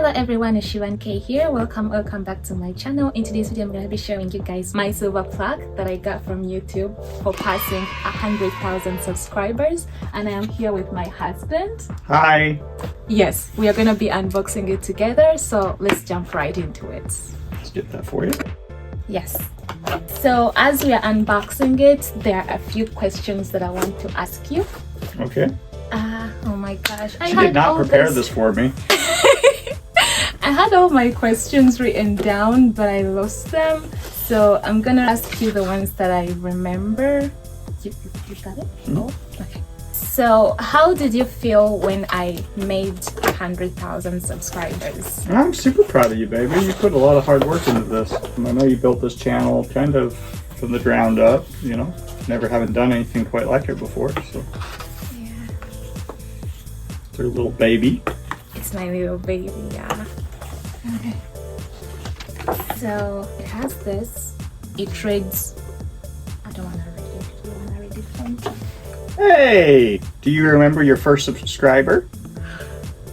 Hello everyone, it's Shivan K here. Welcome back to my channel. In today's video, I'm going to be showing you guys my silver plaque that I got from YouTube for passing 100,000 subscribers. And I am here with my husband. Hi. Yes, we are going to be unboxing it together. So let's jump right into it. Let's get that for you. Yes. So as we are unboxing it, there are a few questions that I want to ask you. Okay. Oh my gosh. She did not prepare this for me. I had all my questions written down, but I lost them. So I'm gonna ask you the ones that I remember. You got it? No. Okay. So how did you feel when I made 100,000 subscribers? I'm super proud of you, baby. You put a lot of hard work into this. And I know you built this channel kind of from the ground up, you know. Never haven't done anything quite like it before, so. Yeah. It's your little baby. It's my little baby, yeah. Okay. So it has this. It reads. I don't want to read it. Do you want to read it for me? Hey! Do you remember your first subscriber?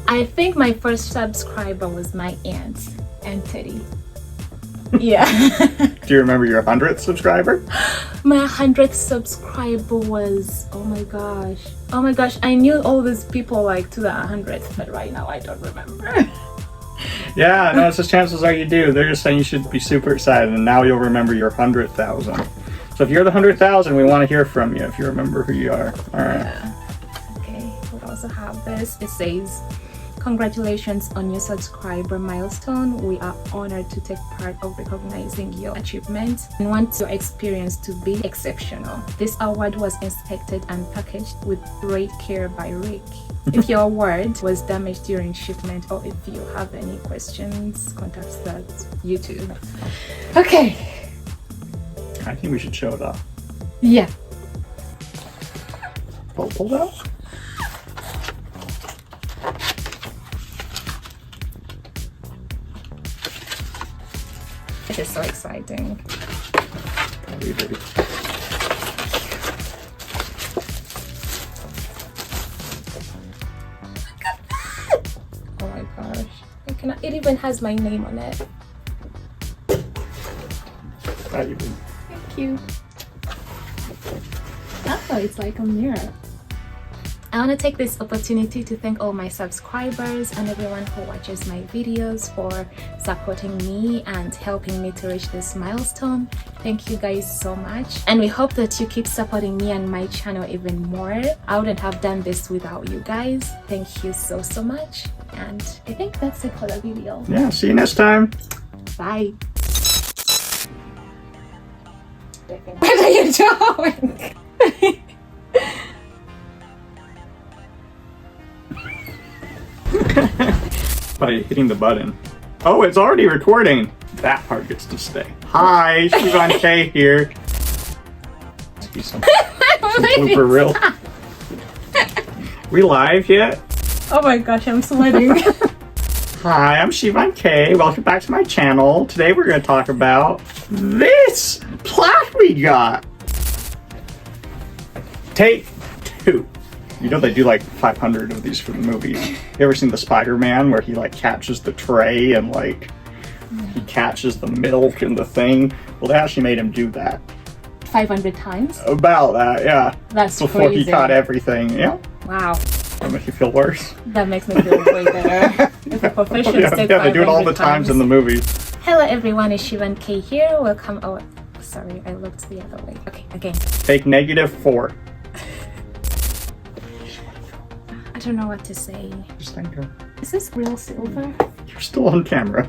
I think my first subscriber was my aunt Teddy. Yeah. Do you remember your 100th subscriber? My 100th subscriber was, oh my gosh, I knew all these people like to the 100th, but right now I don't remember. Yeah, no, it's just chances are you do. They're just saying you should be super excited, and now you'll remember your 100,000. So if you're the 100,000, we want to hear from you if you remember who you are. All right. Yeah. Okay, we also have this. It says, congratulations on your subscriber milestone. We are honored to take part of recognizing your achievement and want your experience to be exceptional. This award was inspected and packaged with great care by Rick. If your award was damaged during shipment or if you have any questions, contact us at YouTube. Okay. I think we should show it off. Yeah. Pull out. It is so exciting. Oh my gosh. It even has my name on it. Thank you. Oh, it's like a mirror. I want to take this opportunity to thank all my subscribers and everyone who watches my videos for supporting me and helping me to reach this milestone. Thank you guys so much, and we hope that you keep supporting me and my channel even more. I wouldn't have done this without you guys. Thank you so much, and I think that's it for the video. Yeah, see you next time. Bye. What are you doing? By hitting the button. Oh, it's already recording. That part gets to stay. Hi, Shivan K here. Some blooper reel. We live yet? Oh my gosh, I'm sweating. Hi, I'm Shivan K. Welcome back to my channel. Today we're going to talk about this plaque we got. Take 2. You know they do like 500 of these for the movies. You ever seen the Spider-Man where he like catches the tray and like he catches the milk and the thing? Well, they actually made him do that. 500 times? About that, yeah. That's before crazy. He caught everything, yeah. Wow. That makes you feel worse. That makes me feel way better. If a professional Yeah, they do it all the times in the movies. Hello everyone, it's Shivan K here. Welcome. Oh, sorry, I looked the other way. Okay, again. Take -4. I don't know what to say. Just thank her. Is this real silver? You're still on camera.